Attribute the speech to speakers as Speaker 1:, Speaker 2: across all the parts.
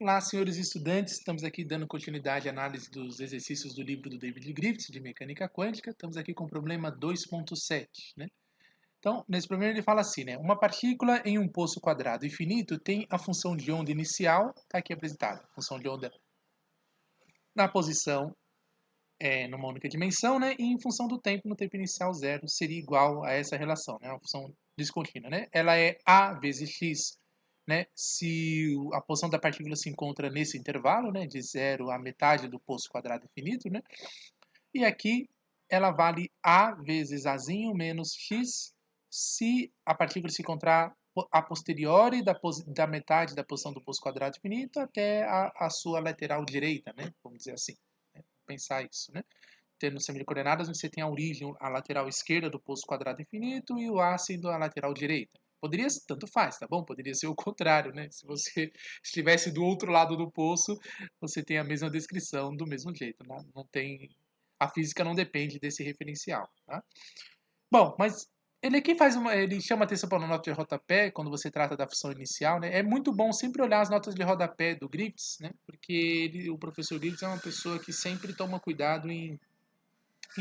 Speaker 1: Olá, senhores estudantes, estamos aqui dando continuidade à análise dos exercícios do livro do David Griffiths, de Mecânica Quântica. Estamos aqui com o problema 2.7, né? Então, nesse problema ele fala assim, né? Uma partícula em um poço quadrado infinito tem a função de onda inicial, está aqui apresentada, a função de onda na posição numa única dimensão, né? E em função do tempo, no tempo inicial zero, seria igual a essa relação, né? Uma função descontínua, né? Ela é a vezes x, né? Se a posição da partícula se encontra nesse intervalo, né? De zero a metade do poço quadrado infinito, né? E aqui ela vale a vezes azinho menos x se a partícula se encontrar a posteriori da metade da posição do poço quadrado infinito até a sua lateral direita, né? Vamos dizer assim, né? Pensar isso, né? Tendo o sistema de coordenadas, você tem a origem, a lateral esquerda do poço quadrado infinito e o A sendo a lateral direita. Poderia, tanto faz, tá bom? Poderia ser o contrário, né? Se você estivesse do outro lado do poço, você tem a mesma descrição do mesmo jeito, né? Não tem, a física não depende desse referencial, tá? Bom, mas ele aqui ele chama atenção para a nota de rodapé quando você trata da função inicial, né? É muito bom sempre olhar as notas de rodapé do Griffiths, né? Porque o professor Griffiths é uma pessoa que sempre toma cuidado em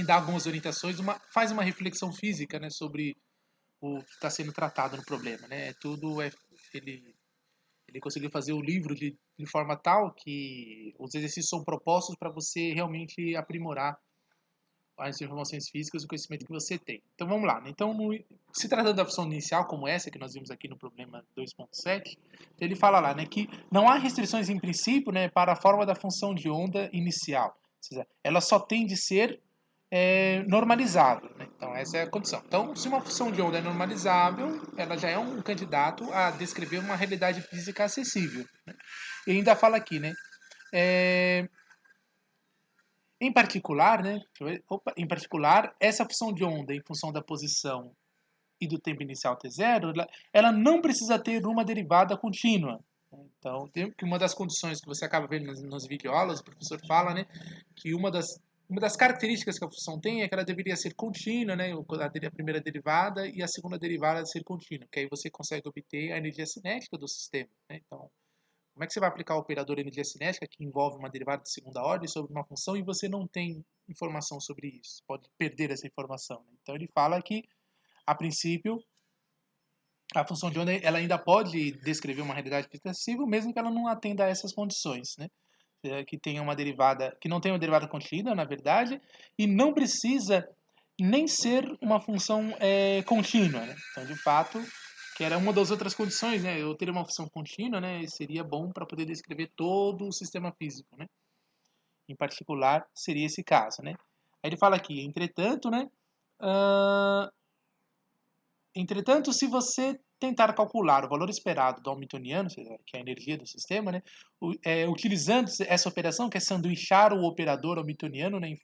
Speaker 1: dar algumas orientações, faz uma reflexão física, né, sobre o que está sendo tratado no problema, né? Ele, ele conseguiu fazer o livro de forma tal que os exercícios são propostos para você realmente aprimorar as informações físicas e o conhecimento que você tem. Então vamos lá. Né? Então, se tratando da função inicial, como essa que nós vimos aqui no problema 2.7, ele fala lá, né, que não há restrições em princípio, né, para a forma da função de onda inicial. Ou seja, ela só tem de ser normalizável. Né? Então, essa é a condição. Então, se uma função de onda é normalizável, ela já é um candidato a descrever uma realidade física acessível. Né? E ainda fala aqui, né? É, em particular, né? Opa, em particular, essa função de onda em função da posição e do tempo inicial t0, ela não precisa ter uma derivada contínua. Então, tem que uma das condições que você acaba vendo nas videoaulas, o professor fala, né, que uma das características que a função tem é que ela deveria ser contínua, né, a primeira derivada e a segunda derivada ser contínua, que aí você consegue obter a energia cinética do sistema. Né? Então, como é que você vai aplicar o operador energia cinética, que envolve uma derivada de segunda ordem sobre uma função, e você não tem informação sobre isso? Pode perder essa informação. Né? Então, ele fala que, a princípio, a função de onda ela ainda pode descrever uma realidade expressiva, mesmo que ela não atenda a essas condições, né? Que tenha uma derivada, que não tenha uma derivada contínua, na verdade, e não precisa nem ser uma função contínua, né? Então, de fato, que era uma das outras condições, né? Eu teria uma função contínua, né? Seria bom para poder descrever todo o sistema físico, né? Em particular, seria esse caso, né? Aí ele fala aqui, entretanto, né? Uh, Entretanto, se você tentar calcular o valor esperado do Hamiltoniano, que é a energia do sistema, né, utilizando essa operação, que é sanduichar o operador Hamiltoniano, né,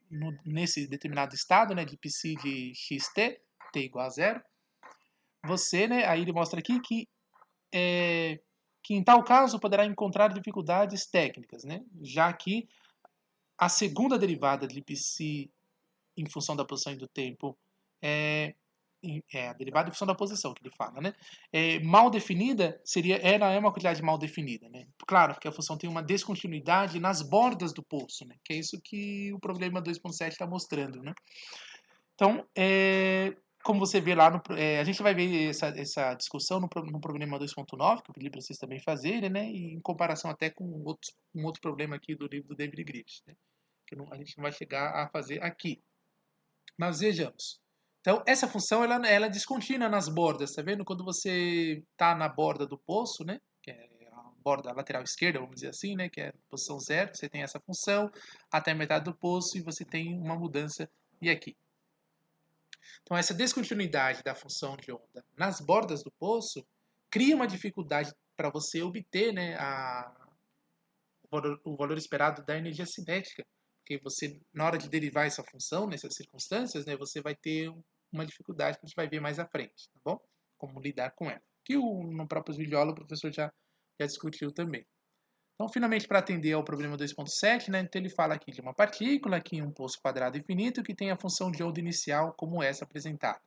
Speaker 1: nesse determinado estado, né, de psi de xt, t igual a zero, você, né, aí ele mostra aqui que em tal caso poderá encontrar dificuldades técnicas, né, já que a segunda derivada de psi em função da posição e do tempo é, a derivada em função da posição que ele fala, né? Mal definida ela é uma quantidade mal definida, né? Claro, porque a função tem uma descontinuidade nas bordas do poço, né? Que é isso que o problema 2.7 está mostrando, né? Então, como você vê lá, a gente vai ver essa discussão no problema 2.9, que eu pedi para vocês também fazerem, né? E em comparação até com um outro problema aqui do livro do David Griffiths, né? Que a gente não vai chegar a fazer aqui. Mas vejamos. Então, essa função ela é descontínua nas bordas, tá vendo? Quando você está na borda do poço, né? Que é a borda lateral esquerda, vamos dizer assim, né? Que é a posição zero, você tem essa função até a metade do poço e você tem uma mudança e aqui. Então, essa descontinuidade da função de onda nas bordas do poço cria uma dificuldade para você obter, né, o valor esperado da energia cinética, porque você, na hora de derivar essa função, nessas circunstâncias, né, você vai ter uma dificuldade que a gente vai ver mais à frente, tá bom? Como lidar com ela. Que no próprio vídeo aula o professor já discutiu também. Então, finalmente, para atender ao problema 2.7, né, então ele fala aqui de uma partícula aqui em um poço quadrado infinito que tem a função de onda inicial como essa apresentada.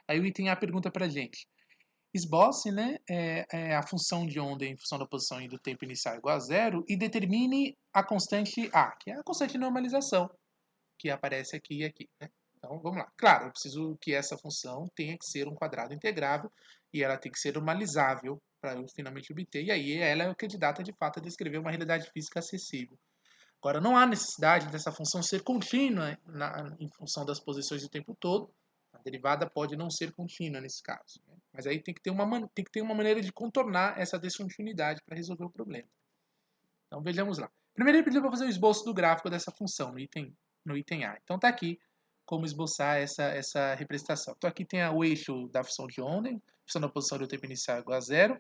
Speaker 1: Aí o item A pergunta para a gente, Esboce, né, a função de onda em função da posição e do tempo inicial igual a zero e determine a constante A, que é a constante de normalização, que aparece aqui e aqui, né? Então, vamos lá. Claro, eu preciso que essa função tenha que ser um quadrado integrável e ela tem que ser normalizável para eu finalmente obter. E aí ela é a candidata, de fato, a descrever uma realidade física acessível. Agora, não há necessidade dessa função ser contínua em função das posições o tempo todo. A derivada pode não ser contínua nesse caso, né? Mas aí tem que ter uma maneira de contornar essa descontinuidade para resolver o problema. Então, vejamos lá. Primeiro ele pediu para fazer o esboço do gráfico dessa função no item A. Então, está aqui como esboçar essa representação. Então, aqui tem o eixo da função de onda, função da posição do tempo inicial igual a zero,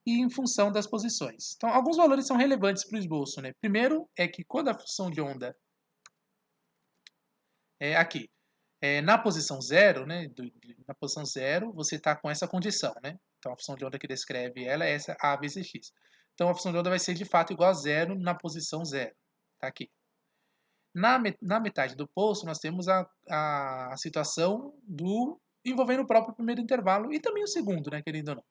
Speaker 1: e em função das posições. Então, alguns valores são relevantes para o esboço, né? Primeiro é que quando a função de onda é aqui, na posição zero, né? Na posição zero, você está com essa condição, né? Então, a função de onda que descreve ela é essa a vezes x. Então, a função de onda vai ser de fato igual a zero na posição zero. Tá aqui. Na metade do poço, nós temos a situação envolvendo o próprio primeiro intervalo e também o segundo, né? Querendo ou não.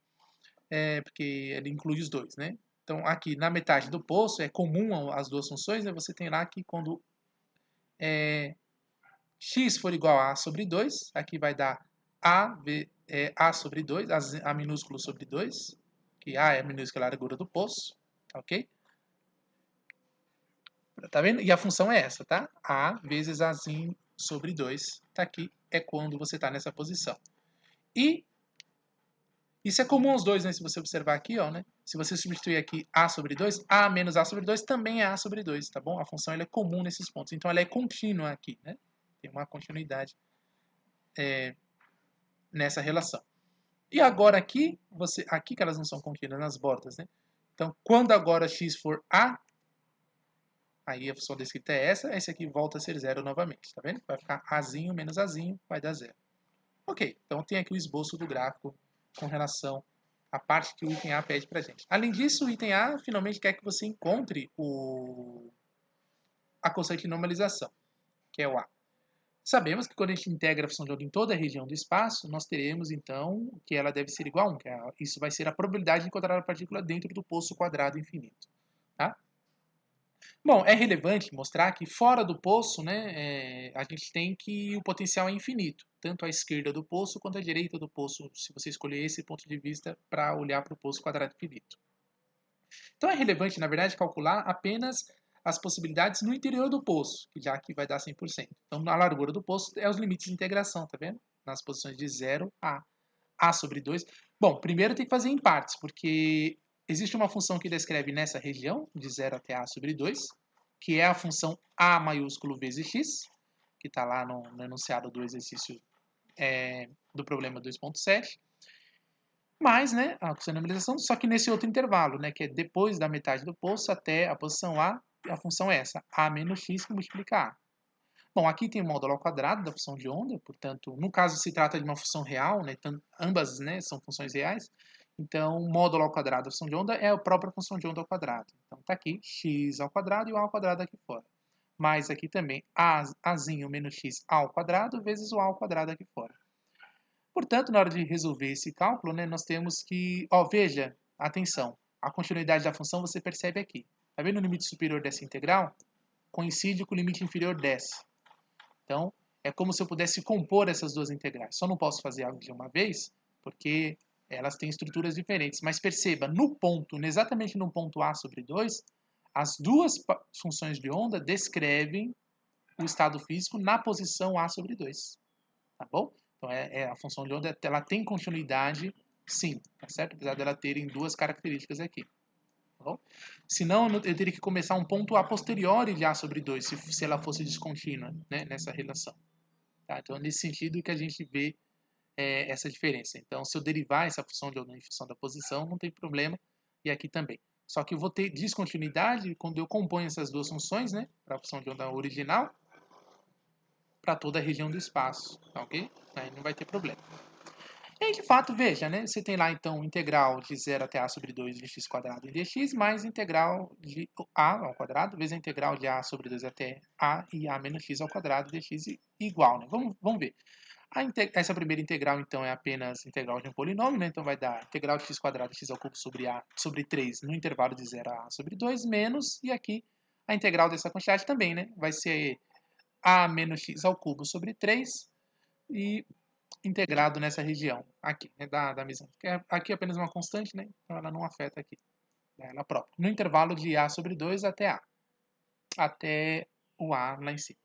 Speaker 1: Porque ele inclui os dois, né? Então, aqui na metade do poço, é comum as duas funções, né? Você tem lá que quando x for igual a sobre 2, aqui vai dar a sobre 2, a minúsculo sobre 2, que a é a minúscula largura do poço, ok? Tá vendo? E a função é essa, tá? A vezes azinho sobre 2, tá aqui, é quando você tá nessa posição. E isso é comum aos dois, né? Se você observar aqui, ó, né? Se você substituir aqui A sobre 2, A menos A sobre 2 também é A sobre 2, tá bom? A função ela é comum nesses pontos. Então, ela é contínua aqui, né? Tem uma continuidade nessa relação. E agora aqui, aqui que elas não são contínuas nas bordas, né? Então, quando agora x for A, aí a função descrita é essa, esse aqui volta a ser zero novamente, tá vendo? Vai ficar Azinho menos Azinho, vai dar zero. Ok, então tem aqui o esboço do gráfico com relação à parte que o item A pede para a gente. Além disso, o item A finalmente quer que você encontre a constante de normalização, que é o A. Sabemos que quando a gente integra a função de onda em toda a região do espaço, nós teremos então que ela deve ser igual a 1, isso vai ser a probabilidade de encontrar a partícula dentro do poço quadrado infinito. Tá? Bom, é relevante mostrar que fora do poço, né, a gente tem que o potencial é infinito, tanto à esquerda do poço quanto à direita do poço, se você escolher esse ponto de vista para olhar para o poço quadrado infinito. Então é relevante, na verdade, calcular apenas as possibilidades no interior do poço, que já que vai dar 100%. Então, na largura do poço é os limites de integração, tá vendo? Nas posições de 0 a sobre 2. Bom, primeiro tem que fazer em partes, porque existe uma função que descreve nessa região, de 0 até a sobre 2, que é a função a maiúsculo vezes x, que está lá no enunciado do exercício do problema 2.7. Mais, né, a normalização, só que nesse outro intervalo, né, que é depois da metade do poço até a posição a função é essa, a menos x que multiplica a. Bom, aqui tem o módulo ao quadrado da função de onda, portanto, no caso se trata de uma função real, né, ambas, né, são funções reais, então o módulo ao quadrado da função de onda é a própria função de onda ao quadrado. Então está aqui x ao quadrado e o a ao quadrado aqui fora. Mais aqui também azinho menos x ao quadrado vezes o a ao quadrado aqui fora. Portanto, na hora de resolver esse cálculo, né, nós temos que... veja, atenção, a continuidade da função você percebe aqui. Está vendo o limite superior dessa integral? Coincide com o limite inferior dessa. Então, é como se eu pudesse compor essas duas integrais. Só não posso fazer algo de uma vez, porque elas têm estruturas diferentes. Mas perceba, exatamente no ponto A sobre 2, as duas funções de onda descrevem o estado físico na posição A sobre 2. Tá bom? Então, a função de onda ela tem continuidade, sim, tá certo? Apesar dela terem duas características aqui. Tá bom? Senão, eu teria que começar um ponto a posteriori de A sobre 2, se ela fosse descontínua, né, nessa relação. Tá? Então, é nesse sentido que a gente vê essa diferença. Então, se eu derivar essa função de onda em função da posição, não tem problema, e aqui também. Só que eu vou ter descontinuidade quando eu componho essas duas funções, né, para a função de onda original, para toda a região do espaço, tá ok? Aí não vai ter problema. E aí, de fato, veja, né? Você tem lá, então, integral de 0 até a sobre 2 de x quadrado em dx, mais integral de a ao quadrado, vezes a integral de a sobre 2 até a e a menos x ao quadrado dx igual, né? Vamos ver. Essa primeira integral, então, é apenas integral de um polinômio, né? Então vai dar integral de x² x ao cubo sobre a sobre 3 no intervalo de 0 a sobre 2, menos, e aqui a integral dessa quantidade também, né? Vai ser a menos x ao cubo sobre 3 e integrado nessa região aqui, né? Da mesma. Aqui é apenas uma constante, né? Então ela não afeta aqui, ela própria. No intervalo de a sobre 2 até a. Até o a lá em cima.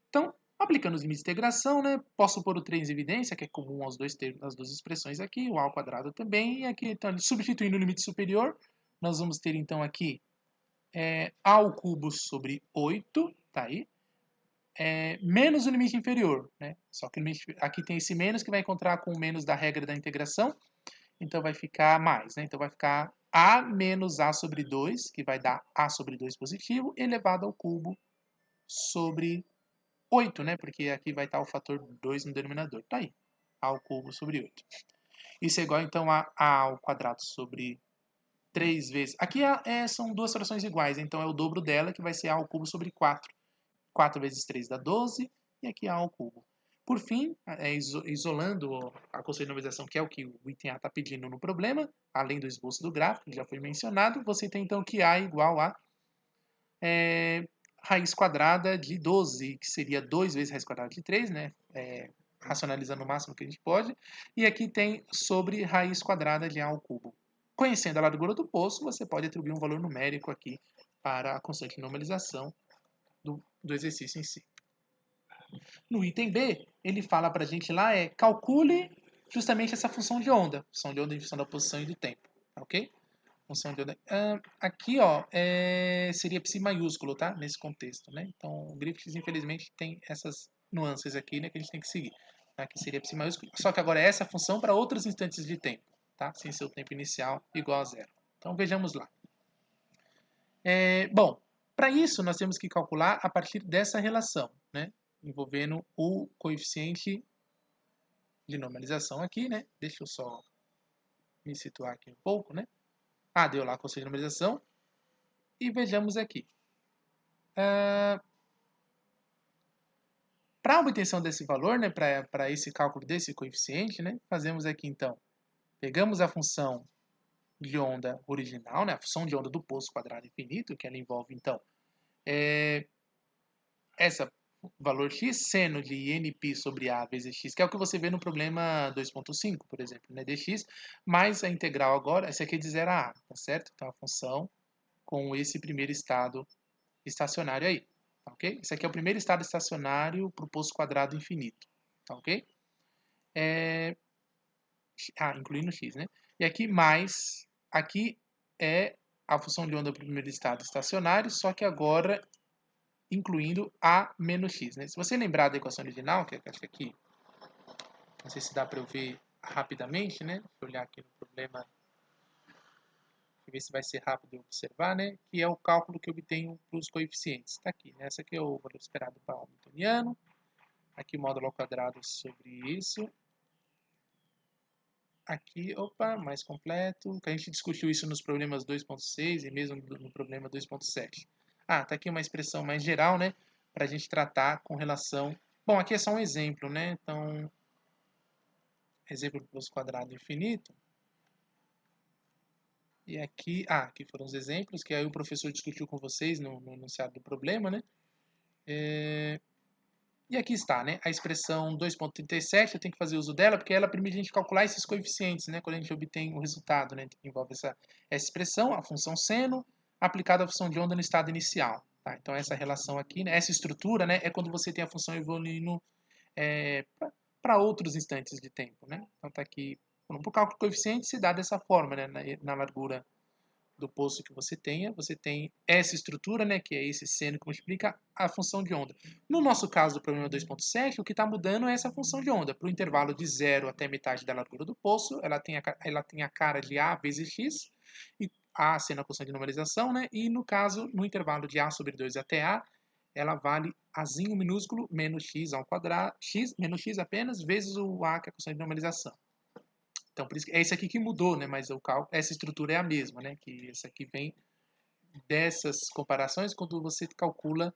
Speaker 1: Então, aplicando os limites de integração, né, posso pôr o 3 em evidência, que é comum aos dois termos, às duas expressões aqui, o a ao quadrado também, e aqui, então, substituindo o limite superior, nós vamos ter, então, aqui a ao cubo sobre 8, tá aí, menos o limite inferior, né, só que aqui tem esse menos que vai encontrar com o menos da regra da integração, então vai ficar mais, né, então vai ficar a menos a sobre 2, que vai dar a sobre 2 positivo, elevado ao cubo sobre 8, né? Porque aqui vai estar o fator 2 no denominador. Tá aí. A ao cubo sobre 8. Isso é igual, então, a ao quadrado sobre 3 vezes. Aqui são duas frações iguais, então é o dobro dela, que vai ser a ao cubo sobre 4. 4 vezes 3 dá 12, e aqui a ao cubo. Por fim, isolando a conceito de normalização, que é o que o item A está pedindo no problema, além do esboço do gráfico, que já foi mencionado, você tem então que A é igual a raiz quadrada de 12, que seria 2 vezes raiz quadrada de 3, né? Racionalizando o máximo que a gente pode. E aqui tem sobre raiz quadrada de A ao cubo. Conhecendo a largura do poço, você pode atribuir um valor numérico aqui para a constante de normalização do exercício em si. No item B, ele fala para a gente lá, calcule justamente essa função de onda em função da posição e do tempo, ok? Função de onda. Aqui, ó, seria psi maiúsculo, tá? Nesse contexto, né? Então, o Griffiths, infelizmente, tem essas nuances aqui, né? Que a gente tem que seguir. Aqui seria psi maiúsculo, só que agora é essa função para outros instantes de tempo, tá? Sem ser o tempo inicial igual a zero. Então, vejamos lá. Bom, para isso, nós temos que calcular a partir dessa relação, né? Envolvendo o coeficiente de normalização aqui, né? Deixa eu só me situar aqui um pouco, né? Deu lá a conceito de normalização. E vejamos aqui. Para a obtenção desse valor, né, para esse cálculo desse coeficiente, né, fazemos aqui então, pegamos a função de onda original, né, a função de onda do poço quadrado infinito, que ela envolve então essa valor x seno de nπ sobre a vezes x, que é o que você vê no problema 2.5, por exemplo, né, dx, mais a integral agora, essa aqui é de 0 a a, tá certo? Então a função com esse primeiro estado estacionário aí, tá ok? Esse aqui é o primeiro estado estacionário para o poço quadrado infinito, tá ok? Incluindo x, né? E aqui mais, aqui é a função de onda para o primeiro estado estacionário, só que agora incluindo a menos x, né? Se você lembrar da equação original, que acho que aqui, não sei se dá para eu ver rapidamente, né? Deixa eu olhar aqui no problema, ver se vai ser rápido de observar, né? Que é o cálculo que eu obtenho para os coeficientes. Está aqui, né? Esse aqui é o valor esperado para o hamiltoniano. Aqui o módulo ao quadrado sobre isso. Aqui, opa, mais completo. A gente discutiu isso nos problemas 2.6 e mesmo no problema 2.7. Tá aqui uma expressão mais geral, né? Para a gente tratar com relação... Bom, aqui é só um exemplo, né? Então, exemplo do poço quadrado infinito. E aqui foram os exemplos que aí o professor discutiu com vocês no enunciado do problema, né? E aqui está, né? A expressão 2.37, eu tenho que fazer uso dela, porque ela permite a gente calcular esses coeficientes, né? Quando a gente obtém o resultado, né? Envolve essa expressão, a função seno, aplicada à função de onda no estado inicial. Tá? Então, essa relação aqui, né? Essa estrutura, né? É quando você tem a função evoluindo para outros instantes de tempo, né? Então, tá aqui, para o cálculo do coeficiente se dá dessa forma, né? Na largura do poço que você tenha, você tem essa estrutura, né, que é esse seno que multiplica a função de onda. No nosso caso do problema 2.7, o que está mudando é essa função de onda. Para o intervalo de 0 até metade da largura do poço, ela tem a cara de A vezes X, e A sendo a função de normalização, né, e no caso, no intervalo de A sobre 2 até A, ela vale Azinho minúsculo menos X ao quadrado, X menos X apenas, vezes o A, que é a função de normalização. Então, por isso que é esse aqui que mudou, né? Mas essa estrutura é a mesma, né? Que essa aqui vem dessas comparações quando você calcula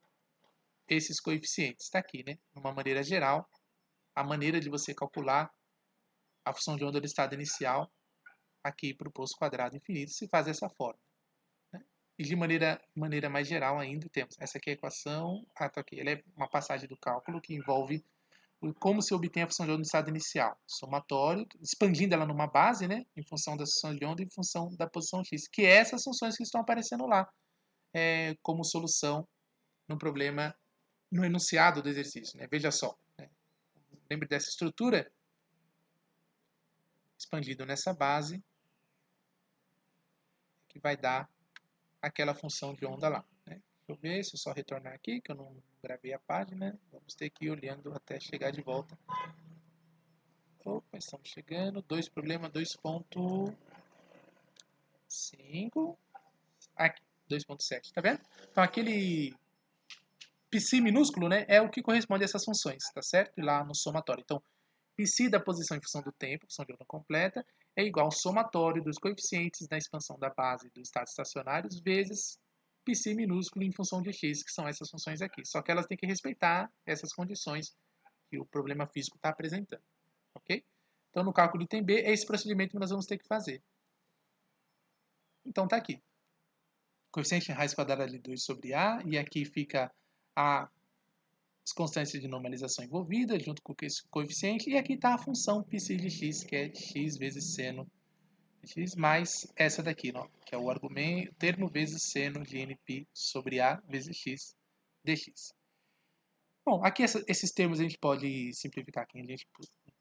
Speaker 1: esses coeficientes. Está aqui, né? De uma maneira geral, a maneira de você calcular a função de onda do estado inicial aqui para o posto quadrado infinito se faz dessa forma. Né? E de maneira mais geral ainda, temos essa aqui é a equação, tá aqui, ela é uma passagem do cálculo que envolve como se obtém a função de onda do estado inicial. Somatório, expandindo ela numa base, né, em função da função de onda e em função da posição x, que é essas funções que estão aparecendo lá, como solução no problema, no enunciado do exercício. Né? Veja só, né? Lembre dessa estrutura, expandido nessa base, que vai dar aquela função de onda lá. Né? Deixa eu ver, se eu só retornar aqui, que eu não gravei a página, vamos ter que ir olhando até chegar de volta. Opa, estamos chegando, problema 2.5, aqui, 2.7, tá vendo? Então aquele psi minúsculo, né, é o que corresponde a essas funções, tá certo? E lá no somatório. Então, psi da posição em função do tempo, função de onda completa, é igual ao somatório dos coeficientes da expansão da base dos estados estacionários vezes psi minúsculo em função de x, que são essas funções aqui. Só que elas têm que respeitar essas condições que o problema físico está apresentando, ok? Então, no cálculo do item B, é esse procedimento que nós vamos ter que fazer. Então, tá aqui. Coeficiente raiz quadrada de 2 sobre A, e aqui fica as constâncias de normalização envolvidas, junto com o coeficiente, e aqui está a função psi de x, que é x vezes seno de x, mais essa daqui, ó, que é o argumento, termo vezes seno de nπ sobre A vezes x dx. Bom, aqui esses termos a gente pode simplificar aqui, a gente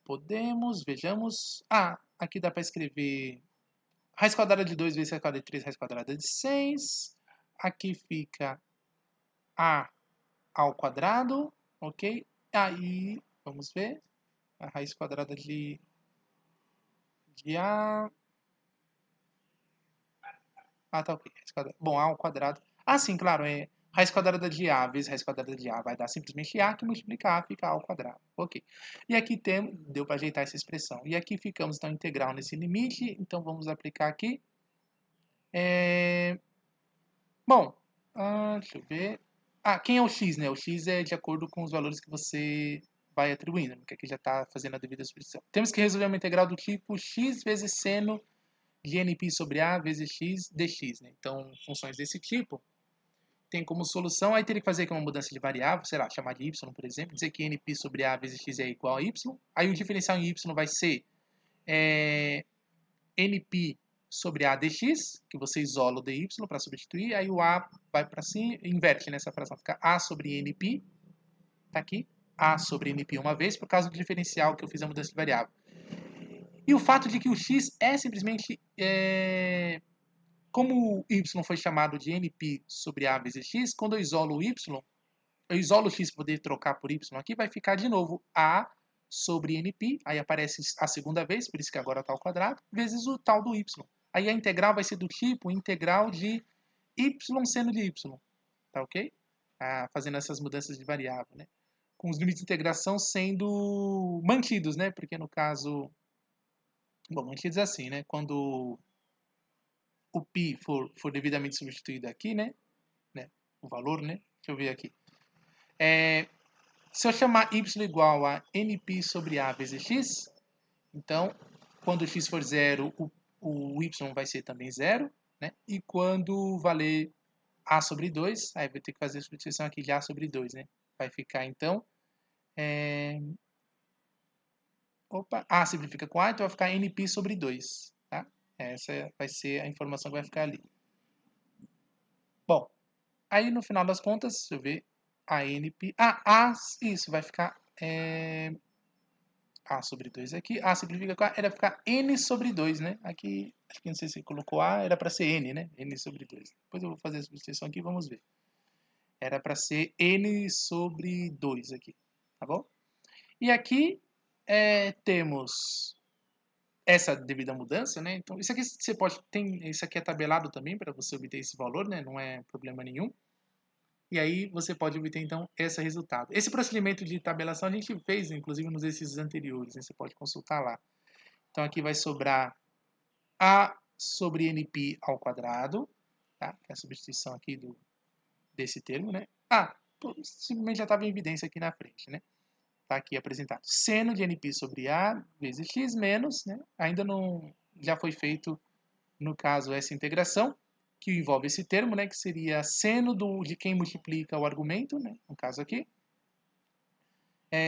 Speaker 1: podemos, vejamos, aqui dá para escrever raiz quadrada de 2 vezes raiz quadrada de 3, raiz quadrada de 6. Aqui fica A ao quadrado, ok? Aí, vamos ver, a raiz quadrada de A. Tá ok. Bom, A ao quadrado. Sim, claro, raiz quadrada de A vezes raiz quadrada de A vai dar simplesmente A, que multiplica A fica A ao quadrado. Ok. E aqui deu para ajeitar essa expressão. E aqui ficamos, então, integral nesse limite. Então, vamos aplicar aqui. Bom, deixa eu ver. Quem é o x, né? O x é de acordo com os valores que você vai atribuindo, porque aqui já está fazendo a devida substituição. Temos que resolver uma integral do tipo x vezes seno de nπ sobre A vezes x dx. Né? Então, funções desse tipo tem como solução, aí teria que fazer aqui uma mudança de variável, sei lá, chamar de y, por exemplo, dizer que nπ sobre A vezes x é igual a y. Aí o diferencial em y vai ser nπ sobre A dx, que você isola o dy para substituir, aí o A vai para cima, inverte nessa fração, fica A sobre nπ, tá aqui, A sobre nπ uma vez, por causa do diferencial que eu fiz a mudança de variável. E o fato de que o x é simplesmente, como o y foi chamado de nπ sobre A vezes x, quando eu isolo o y, eu isolo o x para poder trocar por y aqui, vai ficar de novo A sobre nπ, aí aparece a segunda vez, por isso que agora está ao quadrado, vezes o tal do y. Aí a integral vai ser do tipo integral de y seno de y, tá ok? Fazendo essas mudanças de variável, né? Com os limites de integração sendo mantidos, né? Porque no caso, bom, mantidos assim, né? Quando o π for devidamente substituído aqui, né? O valor, né? Deixa eu ver aqui. Se eu chamar y igual a nπ sobre A vezes x, então, quando x for zero, o y vai ser também zero, né? E quando valer A sobre 2, aí vai ter que fazer a substituição aqui de A sobre 2, né? Vai ficar, então, A simplifica com A, então vai ficar nπ sobre 2, tá? Essa vai ser a informação que vai ficar ali. Bom, aí no final das contas, deixa eu ver, a nπ... isso, vai ficar... A sobre 2 aqui. A simplifica com A, era ficar N sobre 2, né? Aqui, acho que não sei se colocou A, era para ser N, né? N sobre 2. Depois eu vou fazer a substituição aqui e vamos ver. Era para ser N sobre 2 aqui, tá bom? E aqui temos essa devida mudança, né? Então, isso aqui você pode... isso aqui é tabelado também para você obter esse valor, né? Não é problema nenhum. E aí você pode obter, então, esse resultado. Esse procedimento de tabelação a gente fez, inclusive, nos exercícios anteriores, né? Você pode consultar lá. Então, aqui vai sobrar A sobre nπ ao quadrado, tá? Que é a substituição aqui desse termo, né? Simplesmente já estava em evidência aqui na frente, né? Está aqui apresentado. Seno de NP sobre A vezes x menos, né? Ainda não já foi feito, no caso, essa integração, que envolve esse termo, né? Que seria seno de quem multiplica o argumento, né? No caso aqui.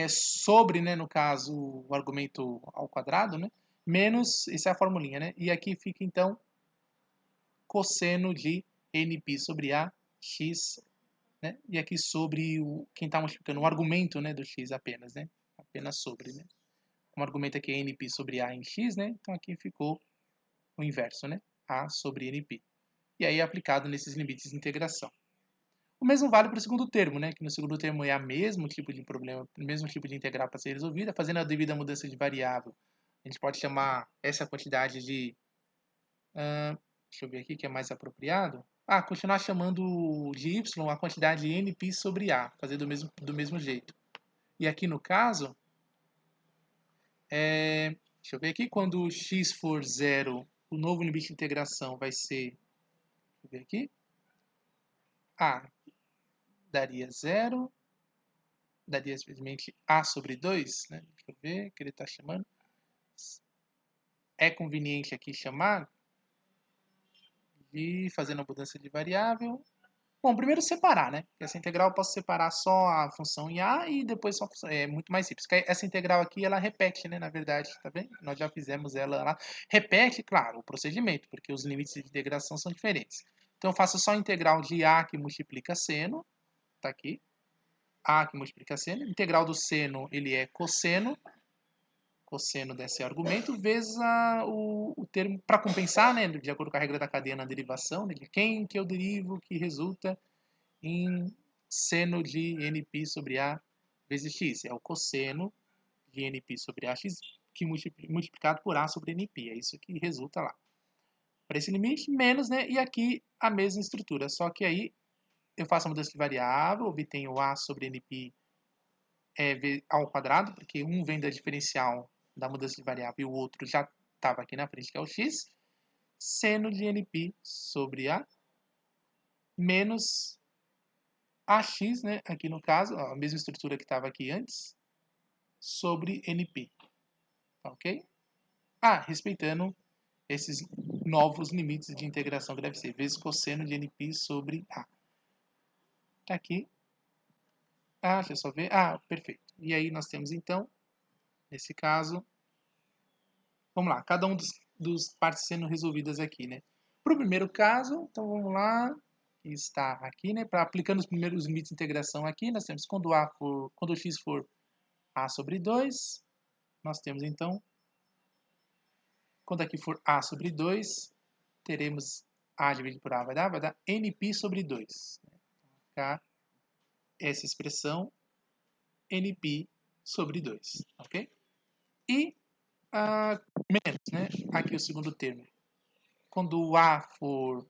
Speaker 1: Sobre, né? No caso, o argumento ao quadrado, né? Menos, essa é a formulinha, né? E aqui fica, então, cosseno de NP sobre A, x, né? E aqui sobre quem está multiplicando o argumento, né, do x apenas, né? Apenas sobre, né? Como argumento aqui é NP sobre A em x, né? Então aqui ficou o inverso, né? A sobre NP. E aí aplicado nesses limites de integração. O mesmo vale para o segundo termo, né? Que no segundo termo é o mesmo tipo de problema, o mesmo tipo de integral para ser resolvida, fazendo a devida mudança de variável. A gente pode chamar essa quantidade de... deixa eu ver aqui que é mais apropriado. Continuar chamando de y a quantidade np sobre a, fazer do mesmo jeito. E aqui no caso, deixa eu ver aqui, quando x for zero, o novo limite de integração vai ser, deixa eu ver aqui, daria zero, daria simplesmente a sobre 2, né? Deixa eu ver o que ele está chamando. É conveniente aqui chamar de fazendo a mudança de variável. Bom, primeiro separar, né? Essa integral eu posso separar só a função em A e depois só a função. É muito mais simples. Essa integral aqui, ela repete, né? Na verdade, tá vendo? Nós já fizemos ela lá. Repete, claro, o procedimento, porque os limites de integração são diferentes. Então, eu faço só a integral de A que multiplica seno. Tá aqui. A que multiplica seno. Integral do seno, ele é cosseno. Cosseno desse argumento, vezes o termo, para compensar, né? De acordo com a regra da cadeia na derivação, né, de quem que eu derivo que resulta em seno de NP sobre A vezes x. É o cosseno de NP sobre AX que multiplicado por A sobre NP. É isso que resulta lá. Para esse limite, menos, né? E aqui a mesma estrutura. Só que aí eu faço a mudança de variável, obtenho A sobre NP ao quadrado, porque um vem da diferencial da mudança de variável e o outro já estava aqui na frente, que é o x. Seno de NP sobre A menos AX, né, aqui no caso, ó, a mesma estrutura que estava aqui antes, sobre NP. Tá ok? Respeitando esses novos limites de integração que deve ser, vezes cosseno de NP sobre A. Tá aqui. Deixa eu só ver. Perfeito. E aí nós temos, então, nesse caso, vamos lá, cada um dos partes sendo resolvidas aqui, né? Para o primeiro caso, então vamos lá, está aqui, né? Para aplicando os primeiros limites de integração aqui, nós temos quando o x for A sobre 2, nós temos então, quando aqui for A sobre 2, teremos A dividido por A, vai dar NP sobre 2. Vai ficar essa expressão NP sobre 2, ok? E menos, né? Aqui o segundo termo. Quando o A for...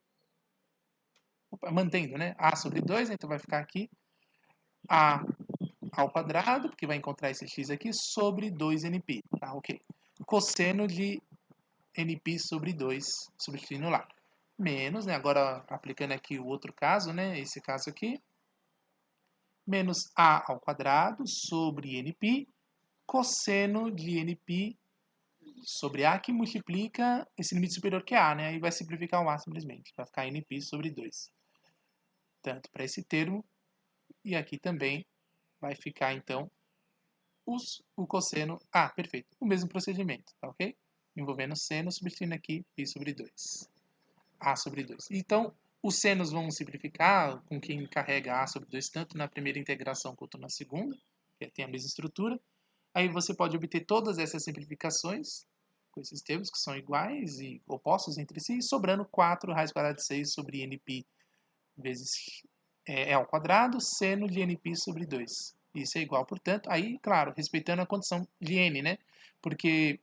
Speaker 1: mantendo, né? A sobre 2, então vai ficar aqui A ao quadrado, porque vai encontrar esse x aqui, sobre 2np, tá? Ok. Cosseno de np sobre 2, substituindo lá. Menos, né? Agora aplicando aqui o outro caso, né? Esse caso aqui. Menos a ao quadrado sobre np, cosseno de np sobre a, que multiplica esse limite superior que é a, né? Aí vai simplificar o a simplesmente. Vai ficar np sobre 2. Tanto para esse termo, e aqui também vai ficar, então, o cosseno... perfeito. O mesmo procedimento, tá ok? Envolvendo seno, substituindo aqui π sobre 2. A sobre 2. Então, os senos vão simplificar com quem carrega A sobre 2, tanto na primeira integração quanto na segunda, que tem a mesma estrutura. Aí você pode obter todas essas simplificações com esses termos que são iguais e opostos entre si, sobrando 4 raiz quadrada de 6 sobre nπ vezes ao quadrado, seno de nπ sobre 2. Isso é igual, portanto, aí, claro, respeitando a condição de n, né? Porque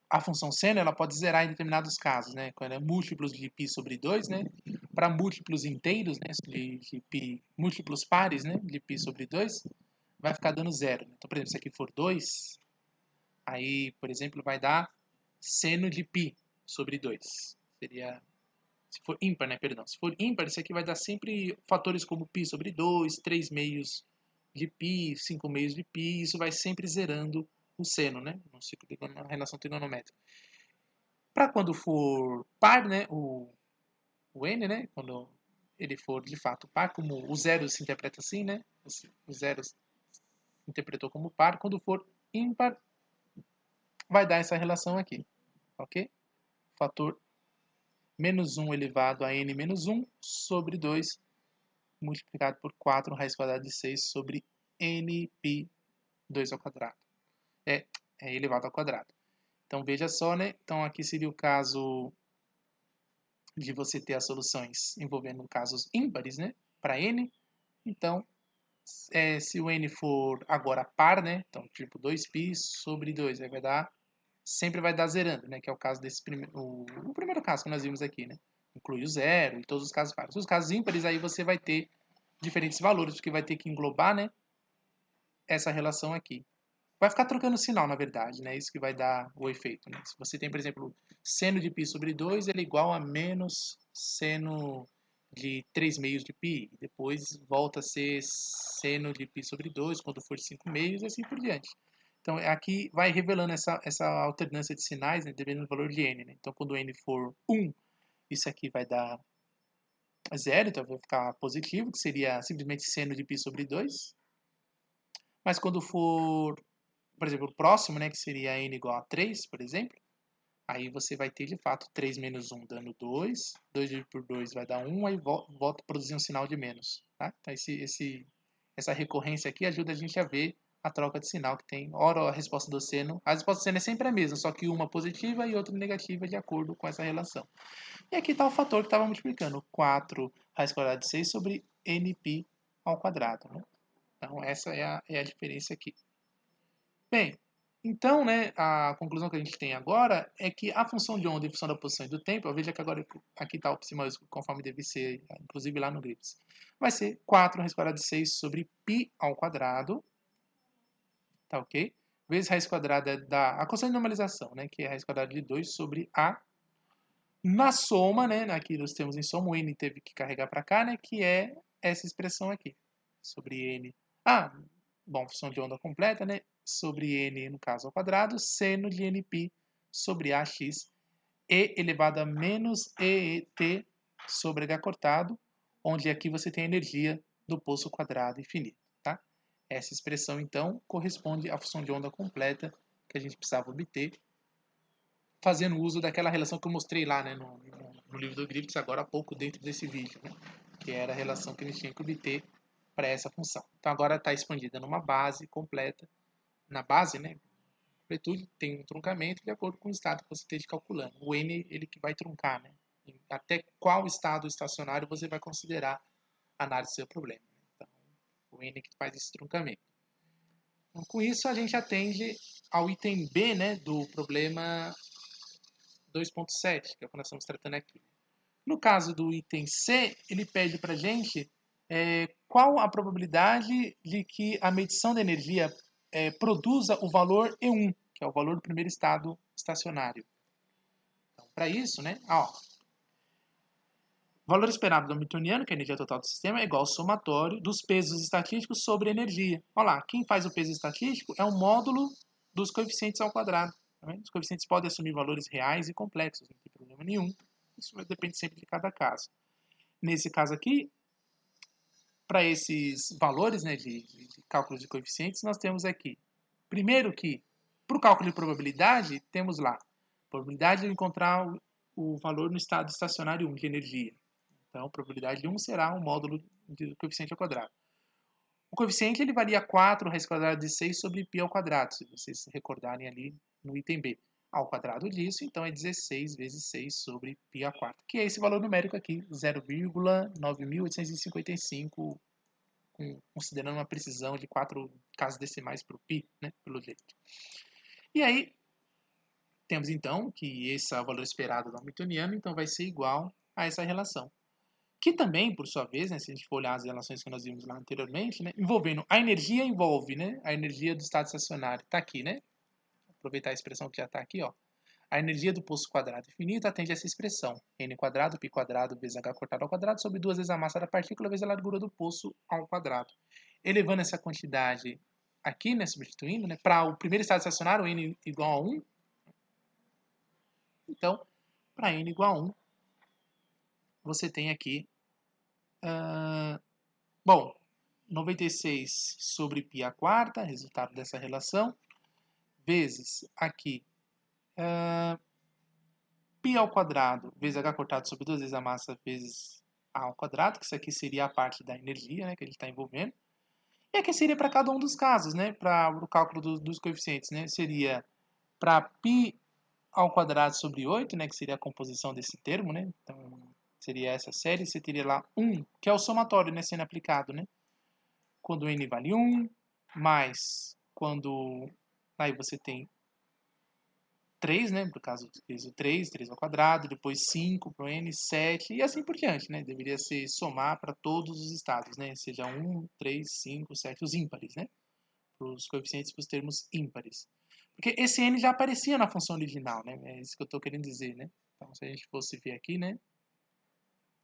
Speaker 1: a função seno ela pode zerar em determinados casos, né? Quando é múltiplos de π sobre 2, né? Para múltiplos inteiros, né? De π, múltiplos pares, né? De π sobre 2, vai ficar dando zero. Então, por exemplo, se aqui for 2, aí, por exemplo, vai dar seno de π sobre 2. Seria, se for ímpar, né? Perdão. Se for ímpar, isso aqui vai dar sempre fatores como π sobre 2, 3 meios de π, 5 meios de π, e isso vai sempre zerando o seno, né? No ciclo de na relação trigonométrica. Para quando for par, né? O n, né? Quando ele for de fato par, como o zero se interpreta assim, né? O zero se interpretou como par. Quando for ímpar, vai dar essa relação aqui, ok? Fator menos 1 elevado a n menos 1 sobre 2 multiplicado por 4 raiz quadrada de 6 sobre n π 2 ao quadrado. É elevado ao quadrado. Então, veja só, né? Então, aqui seria o caso de você ter as soluções envolvendo casos ímpares, né? Para n. Então, se o n for agora par, né? Então, tipo 2π sobre 2, aí vai dar, sempre vai dar zerando, né? Que é o caso desse o primeiro caso que nós vimos aqui, né? Inclui o zero e todos os casos pares. Os casos ímpares, aí você vai ter diferentes valores, porque vai ter que englobar, né? Essa relação aqui. Vai ficar trocando sinal, na verdade, né? Isso que vai dar o efeito, né? Se você tem, por exemplo, seno de π sobre 2, ele é igual a menos seno de 3 meios de π. Depois volta a ser seno de π sobre 2, quando for 5 meios, e assim por diante. Então, aqui vai revelando essa alternância de sinais, né, dependendo do valor de n. Né? Então, quando n for 1, isso aqui vai dar 0, então vai ficar positivo, que seria simplesmente seno de π sobre 2. Mas quando for, por exemplo, o próximo, né, que seria n igual a 3, por exemplo, aí você vai ter, de fato, 3 menos 1 dando 2, 2 dividido por 2 vai dar 1, aí volta a produzir um sinal de menos. Tá? Então, essa recorrência aqui ajuda a gente a ver a troca de sinal que tem. Ora, a resposta do seno é sempre a mesma, só que uma positiva e outra negativa de acordo com essa relação. E aqui está o fator que estava multiplicando, 4 raiz quadrada de 6 sobre nπ ao quadrado. Né? Então, essa é a diferença aqui. Bem, então, né, a conclusão que a gente tem agora é que a função de onda em função da posição e do tempo, veja que agora aqui está o psi conforme deve ser, inclusive lá no Grips, vai ser 4 raiz quadrada de 6 sobre π ao quadrado, tá ok? Vezes raiz quadrada a constante de normalização, né, que é a raiz quadrada de 2 sobre a, na soma, né, aqui nós temos em soma, o n teve que carregar para cá, né, que é essa expressão aqui, sobre n. Bom, função de onda completa, né? Sobre n, no caso, ao quadrado, seno de nπ sobre ax e elevado a menos ET sobre h cortado, onde aqui você tem a energia do poço quadrado infinito, tá? Essa expressão, então, corresponde à função de onda completa que a gente precisava obter, fazendo uso daquela relação que eu mostrei lá, né, no livro do Griffiths, agora há pouco, dentro desse vídeo, né? Que era a relação que a gente tinha que obter para essa função. Então agora está expandida numa base completa. Na base, né, completude tem um truncamento de acordo com o estado que você esteja calculando. O n ele que vai truncar, né? Até qual estado estacionário você vai considerar a análise do seu problema. Então, o n que faz esse truncamento. Então, com isso a gente atende ao item B, né, do problema 2.7, que é o que nós estamos tratando aqui. No caso do item C, ele pede para a gente qual a probabilidade de que a medição da energia produza o valor E1, que é o valor do primeiro estado estacionário. Então, para isso, né, o valor esperado do Hamiltoniano, que é a energia total do sistema, é igual ao somatório dos pesos estatísticos sobre a energia. Olha lá, quem faz o peso estatístico é o módulo dos coeficientes ao quadrado. Tá? Os coeficientes podem assumir valores reais e complexos, não tem problema nenhum. Isso depende sempre de cada caso. Nesse caso aqui, para esses valores, né, de cálculo de coeficientes, nós temos aqui, primeiro que, para o cálculo de probabilidade, temos lá, probabilidade de encontrar o valor no estado estacionário 1 de energia. Então, a probabilidade de 1 será um módulo de coeficiente ao quadrado. O coeficiente ele varia 4 raiz quadrada de 6 sobre π ao quadrado, se vocês se recordarem ali no item B. Ao quadrado disso, então é 16 vezes 6 sobre π a quarta, que é esse valor numérico aqui, 0,9855, considerando uma precisão de 4 casas decimais para o π, né, pelo jeito. E aí, temos então que esse valor esperado do Hamiltoniano então vai ser igual a essa relação. Que também, por sua vez, né, se a gente for olhar as relações que nós vimos lá anteriormente, né, envolvendo a energia envolve, né, a energia do estado estacionário está aqui, né? Aproveitar a expressão que já está aqui, ó. A energia do poço quadrado infinito atende a essa expressão, n quadrado, π quadrado vezes h cortado ao quadrado sobre 2 vezes a massa da partícula vezes a largura do poço ao quadrado. elevando essa quantidade aqui, né, substituindo, né, para o primeiro estado estacionário, n igual a 1. Então, para n igual a 1, você tem aqui, bom, 96 sobre π à quarta, resultado dessa relação, vezes aqui, π ao quadrado vezes h cortado sobre 2 vezes a massa vezes a ao quadrado, que isso aqui seria a parte da energia, né, que ele está envolvendo. E aqui seria para cada um dos casos, né, para o cálculo dos coeficientes, né, seria para π ao quadrado sobre 8, né, que seria a composição desse termo, né, então seria essa série, você teria lá 1, que é o somatório, né, sendo aplicado, né, quando n vale 1, mais quando, aí você tem 3, né, por caso do 3 ao quadrado, depois 5 para o n, 7 e assim por diante, né, deveria ser somar para todos os estados, né, seja 1, 3, 5, 7, os ímpares, né, para os coeficientes para os termos ímpares. Porque esse n já aparecia na função original, né, é isso que eu estou querendo dizer, né. Então, se a gente fosse ver aqui, né,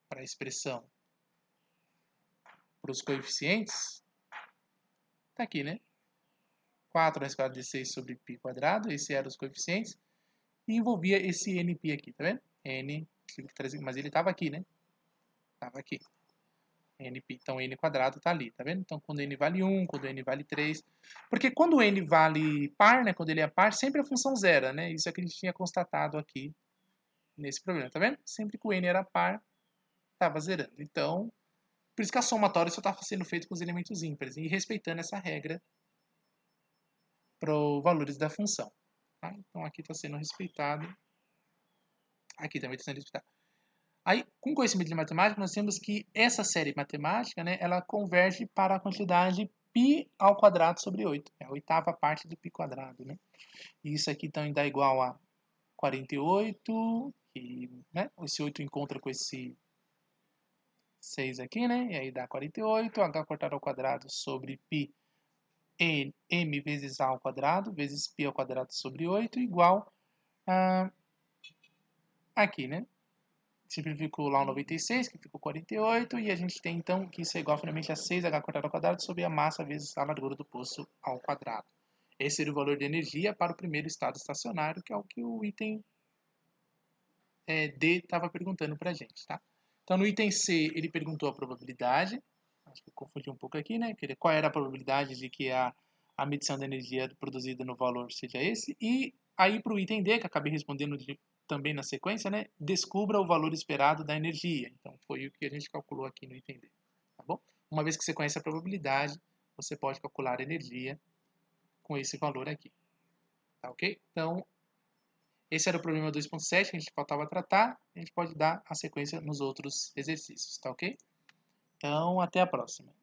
Speaker 1: para a expressão para os coeficientes, tá aqui, né, 4 na escala de 6 sobre π quadrado, esses eram os coeficientes, e envolvia esse np aqui, tá vendo? N, mas ele estava aqui, né? Estava aqui. np, então n quadrado está ali, tá vendo? Então quando n vale 1, quando n vale 3. Porque quando n vale par, né? Quando ele é par, sempre a função zera, né? Isso é que a gente tinha constatado aqui nesse problema, tá vendo? Sempre que o n era par, estava zerando. Então, por isso que a somatória só estava sendo feita com os elementos ímpares, e respeitando essa regra para os valores da função. Tá? Então aqui está sendo respeitado. Aqui também está sendo respeitado. Aí, com conhecimento de matemática, nós temos que essa série matemática, né, ela converge para a quantidade π ao quadrado sobre 8. É a oitava parte do π quadrado, né? E isso aqui então dá igual a 48, e, né, esse 8 encontra com esse 6 aqui, né? E aí dá 48, h cortado ao quadrado sobre π m vezes a ao quadrado, vezes π ao quadrado sobre 8, igual a aqui, né? Simplificou lá o 96, que ficou 48, e a gente tem então que isso é igual finalmente a 6h cortado ao quadrado sobre a massa vezes a largura do poço ao quadrado. Esse seria o valor de energia para o primeiro estado estacionário, que é o que o item D estava perguntando para a gente, tá? Então no item C ele perguntou a probabilidade, acho que eu confundi um pouco aqui, né? Qual era a probabilidade de que a medição da energia produzida no valor seja esse, e aí para o item D, que acabei respondendo também na sequência, né? Descubra o valor esperado da energia. Então foi o que a gente calculou aqui no item D, tá bom? Uma vez que você conhece a probabilidade, você pode calcular a energia com esse valor aqui, tá ok? Então, esse era o problema 2.7 que a gente faltava tratar. A gente pode dar a sequência nos outros exercícios, tá ok? Então, até a próxima.